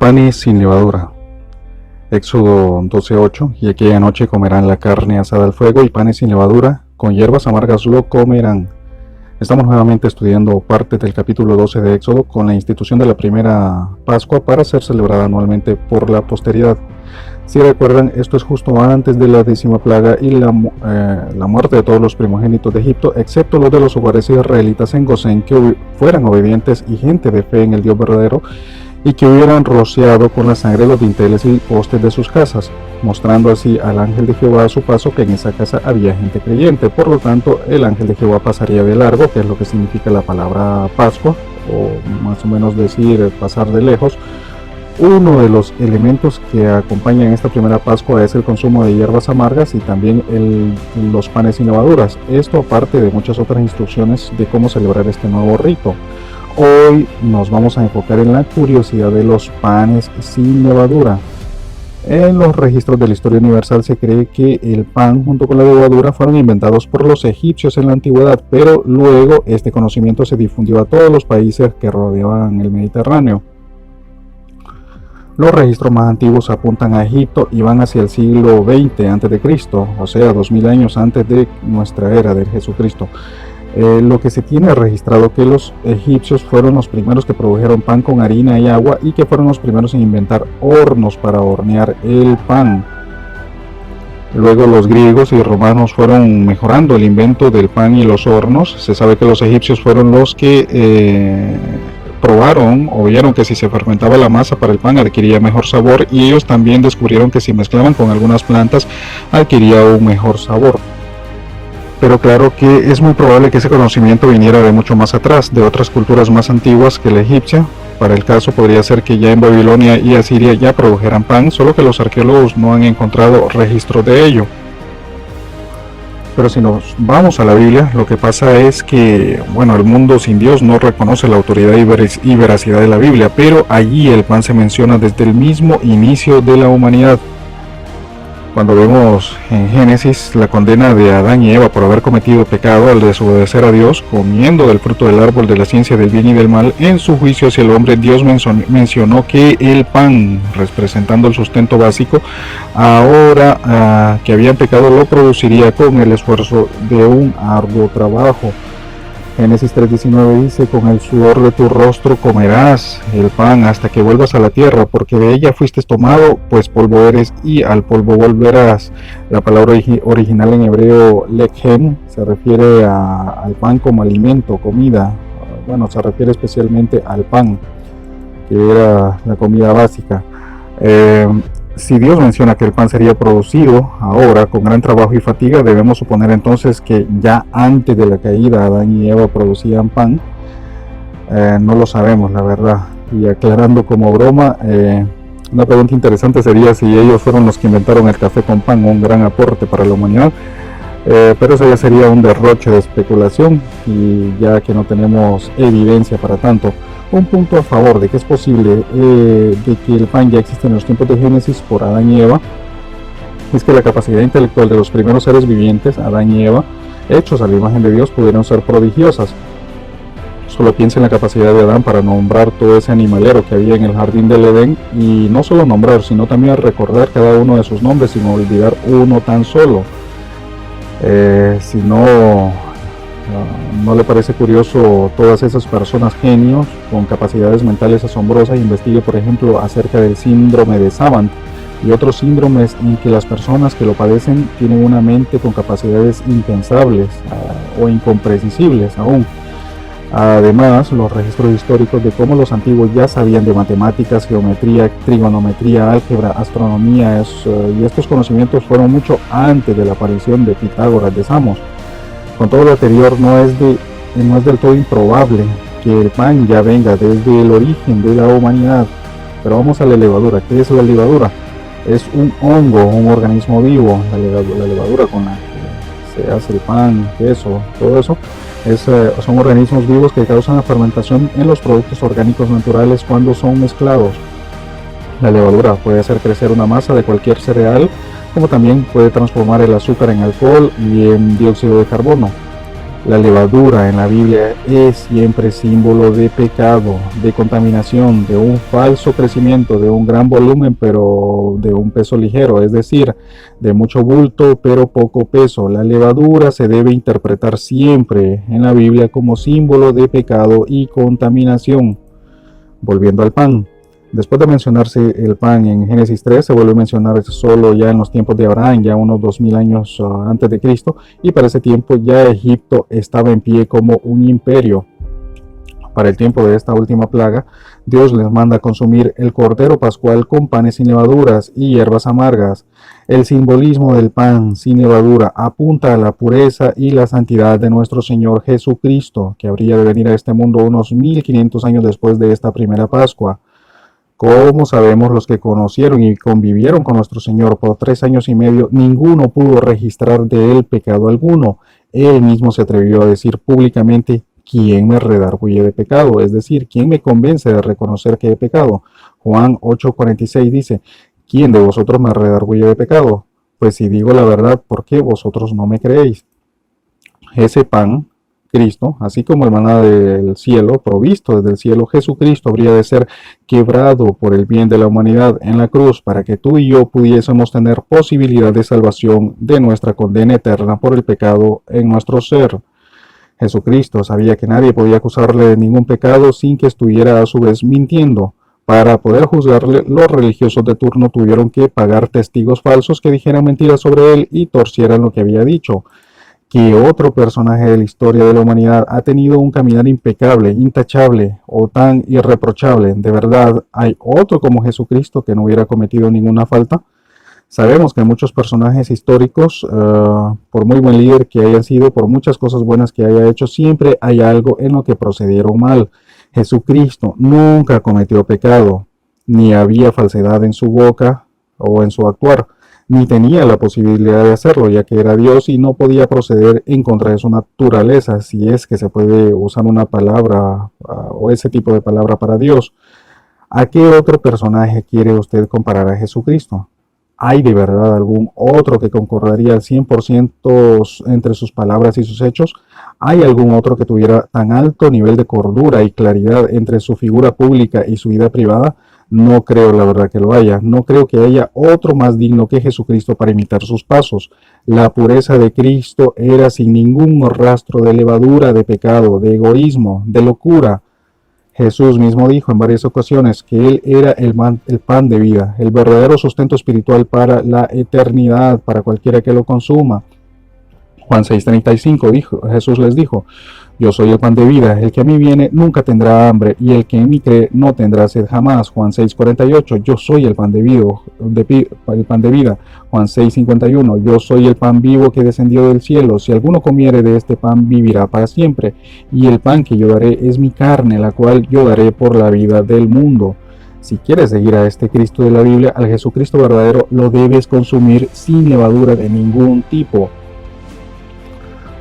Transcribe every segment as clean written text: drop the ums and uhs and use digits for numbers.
panes sin levadura. Éxodo 12:8. Y aquella noche comerán la carne asada al fuego y panes sin levadura, con hierbas amargas lo comerán. Estamos nuevamente estudiando parte del capítulo 12 de Éxodo con la institución de la primera Pascua para ser celebrada anualmente por la posteridad. Si recuerdan, esto es justo antes de la 10ª plaga y la muerte de todos los primogénitos de Egipto, excepto los de los hogares israelitas en Gosén, que fueran obedientes y gente de fe en el Dios verdadero, y que hubieran rociado con la sangre los dinteles y postes de sus casas, mostrando así al ángel de Jehová a su paso que en esa casa había gente creyente. Por lo tanto, el ángel de Jehová pasaría de largo, que es lo que significa la palabra Pascua, o más o menos decir pasar de lejos. Uno de los elementos que acompañan esta primera Pascua es el consumo de hierbas amargas y también los panes sin levaduras. Esto aparte de muchas otras instrucciones de cómo celebrar este nuevo rito. Hoy nos vamos a enfocar en la curiosidad de los panes sin levadura. En los registros de la historia universal se cree que el pan junto con la levadura fueron inventados por los egipcios en la antigüedad, pero luego este conocimiento se difundió a todos los países que rodeaban el Mediterráneo. Los registros más antiguos apuntan a Egipto y van hacia el siglo XX a.C., o sea, 2000 años antes de nuestra era de Jesucristo. Lo que se tiene registrado que los egipcios fueron los primeros que produjeron pan con harina y agua y que fueron los primeros en inventar hornos para hornear el pan. Luego los griegos y romanos fueron mejorando el invento del pan y los hornos. Se sabe que los egipcios fueron los que probaron o vieron que si se fermentaba la masa para el pan adquiría mejor sabor, y ellos también descubrieron que si mezclaban con algunas plantas adquiría un mejor sabor. Pero claro que es muy probable que ese conocimiento viniera de mucho más atrás, de otras culturas más antiguas que la egipcia. Para el caso podría ser que ya en Babilonia y Asiria ya produjeran pan, solo que los arqueólogos no han encontrado registro de ello. Pero si nos vamos a la Biblia, lo que pasa es que, el mundo sin Dios no reconoce la autoridad y veracidad de la Biblia, pero allí el pan se menciona desde el mismo inicio de la humanidad. Cuando vemos en Génesis la condena de Adán y Eva por haber cometido pecado al desobedecer a Dios, comiendo del fruto del árbol de la ciencia del bien y del mal, en su juicio hacia el hombre, Dios mencionó que el pan, representando el sustento básico, ahora que habían pecado, lo produciría con el esfuerzo de un arduo trabajo. Génesis 3:19 dice: con el sudor de tu rostro comerás el pan hasta que vuelvas a la tierra, porque de ella fuiste tomado, pues polvo eres y al polvo volverás. La palabra original en hebreo lechem se refiere al pan como alimento, comida. Se refiere especialmente al pan, que era la comida básica. Si Dios menciona que el pan sería producido ahora con gran trabajo y fatiga, debemos suponer entonces que ya antes de la caída Adán y Eva producían pan. No lo sabemos, la verdad. Y aclarando como broma, una pregunta interesante sería si ellos fueron los que inventaron el café con pan, un gran aporte para la humanidad. Pero eso ya sería un derroche de especulación, y ya que no tenemos evidencia para tanto. Un punto a favor de que es posible de que el pan ya existe en los tiempos de Génesis por Adán y Eva es que la capacidad intelectual de los primeros seres vivientes, Adán y Eva, hechos a la imagen de Dios, pudieron ser prodigiosas. Solo piensa en la capacidad de Adán para nombrar todo ese animalero que había en el jardín del Edén, y no solo nombrar, sino también recordar cada uno de sus nombres sin olvidar uno tan solo. Si no le parece curioso todas esas personas genios con capacidades mentales asombrosas, investigue por ejemplo acerca del síndrome de Savant y otros síndromes en que las personas que lo padecen tienen una mente con capacidades impensables o incomprensibles aún. Además, los registros históricos de cómo los antiguos ya sabían de matemáticas, geometría, trigonometría, álgebra, astronomía, y estos conocimientos fueron mucho antes de la aparición de Pitágoras de Samos. Con todo lo anterior, no es del todo improbable que el pan ya venga desde el origen de la humanidad. Pero vamos a la levadura. ¿Qué es la levadura? Es un hongo, un organismo vivo. La levadura con la que se hace el pan, queso, todo eso, son organismos vivos que causan la fermentación en los productos orgánicos naturales cuando son mezclados. La levadura puede hacer crecer una masa de cualquier cereal, como también puede transformar el azúcar en alcohol y en dióxido de carbono. La levadura en la Biblia es siempre símbolo de pecado, de contaminación, de un falso crecimiento, de un gran volumen pero de un peso ligero, es decir, de mucho bulto pero poco peso. La levadura se debe interpretar siempre en la Biblia como símbolo de pecado y contaminación. Volviendo al pan. Después de mencionarse el pan en Génesis 3, se vuelve a mencionar solo ya en los tiempos de Abraham, ya unos 2000 años antes de Cristo, y para ese tiempo ya Egipto estaba en pie como un imperio. Para el tiempo de esta última plaga, Dios les manda consumir el cordero pascual con panes sin levaduras y hierbas amargas. El simbolismo del pan sin levadura apunta a la pureza y la santidad de nuestro Señor Jesucristo, que habría de venir a este mundo unos 1500 años después de esta primera Pascua. Como sabemos, los que conocieron y convivieron con nuestro Señor por 3 años y medio, ninguno pudo registrar de él pecado alguno. Él mismo se atrevió a decir públicamente: ¿quién me redarguye de pecado? Es decir, ¿quién me convence de reconocer que he pecado? Juan 8:46 dice: ¿quién de vosotros me redarguye de pecado? Pues si digo la verdad, ¿por qué vosotros no me creéis? Ese pan, Cristo, así como el maná del cielo, provisto desde el cielo, Jesucristo habría de ser quebrado por el bien de la humanidad en la cruz para que tú y yo pudiésemos tener posibilidad de salvación de nuestra condena eterna por el pecado en nuestro ser. Jesucristo sabía que nadie podía acusarle de ningún pecado sin que estuviera a su vez mintiendo. Para poder juzgarle, los religiosos de turno tuvieron que pagar testigos falsos que dijeran mentiras sobre él y torcieran lo que había dicho. ¿Qué otro personaje de la historia de la humanidad ha tenido un caminar impecable, intachable o tan irreprochable? ¿De verdad hay otro como Jesucristo que no hubiera cometido ninguna falta? Sabemos que muchos personajes históricos, por muy buen líder que hayan sido, por muchas cosas buenas que haya hecho, siempre hay algo en lo que procedieron mal. Jesucristo nunca cometió pecado, ni había falsedad en su boca o en su actuar, ni tenía la posibilidad de hacerlo, ya que era Dios y no podía proceder en contra de su naturaleza, si es que se puede usar una palabra o ese tipo de palabra para Dios. ¿A qué otro personaje quiere usted comparar a Jesucristo? ¿Hay de verdad algún otro que concordaría al 100% entre sus palabras y sus hechos? ¿Hay algún otro que tuviera tan alto nivel de cordura y claridad entre su figura pública y su vida privada? No creo, la verdad, que lo haya. No creo que haya otro más digno que Jesucristo para imitar sus pasos. La pureza de Cristo era sin ningún rastro de levadura, de pecado, de egoísmo, de locura. Jesús mismo dijo en varias ocasiones que Él era el pan de vida, el verdadero sustento espiritual para la eternidad, para cualquiera que lo consuma. Juan 6:35 Jesús les dijo: yo soy el pan de vida, el que a mí viene nunca tendrá hambre, y el que en mí cree no tendrá sed jamás. Juan 6:48, yo soy el pan de vida. Juan 6:51, yo soy el pan vivo que descendió del cielo. Si alguno comiere de este pan, vivirá para siempre. Y el pan que yo daré es mi carne, la cual yo daré por la vida del mundo. Si quieres seguir a este Cristo de la Biblia, al Jesucristo verdadero, lo debes consumir sin levadura de ningún tipo.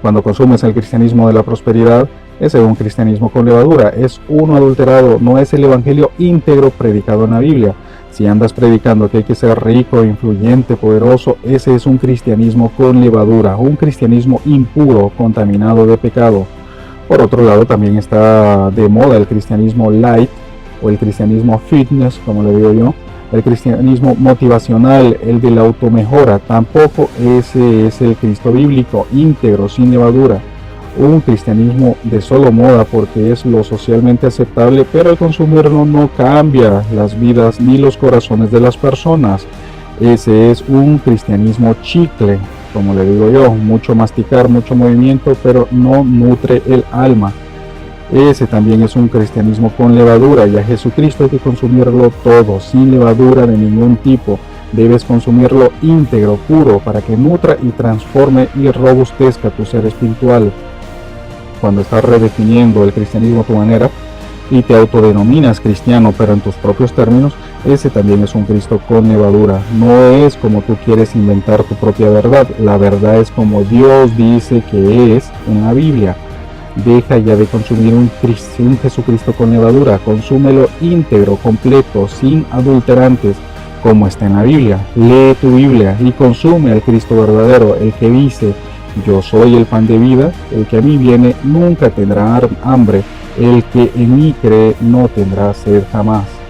Cuando consumes el cristianismo de la prosperidad, es un cristianismo con levadura, es uno adulterado, no es el evangelio íntegro predicado en la Biblia. Si andas predicando que hay que ser rico, influyente, poderoso, ese es un cristianismo con levadura, un cristianismo impuro, contaminado de pecado. Por otro lado, también está de moda el cristianismo light o el cristianismo fitness, como le digo yo. El cristianismo motivacional, el de la automejora, tampoco ese es el Cristo bíblico, íntegro, sin levadura. Un cristianismo de solo moda porque es lo socialmente aceptable, pero al consumirlo no cambia las vidas ni los corazones de las personas. Ese es un cristianismo chicle, como le digo yo, mucho masticar, mucho movimiento, pero no nutre el alma. Ese también es un cristianismo con levadura, y a Jesucristo hay que consumirlo todo, sin levadura de ningún tipo. Debes consumirlo íntegro, puro, para que nutra y transforme y robustezca tu ser espiritual. Cuando estás redefiniendo el cristianismo a tu manera y te autodenominas cristiano, pero en tus propios términos, ese también es un Cristo con levadura. No es como tú quieres inventar tu propia verdad, la verdad es como Dios dice que es en la Biblia. Deja ya de consumir un Jesucristo con levadura, consúmelo íntegro, completo, sin adulterantes, como está en la Biblia. Lee tu Biblia y consume al Cristo verdadero, el que dice Yo soy el pan de vida, el que a mí viene nunca tendrá hambre, el que en mí cree no tendrá sed jamás.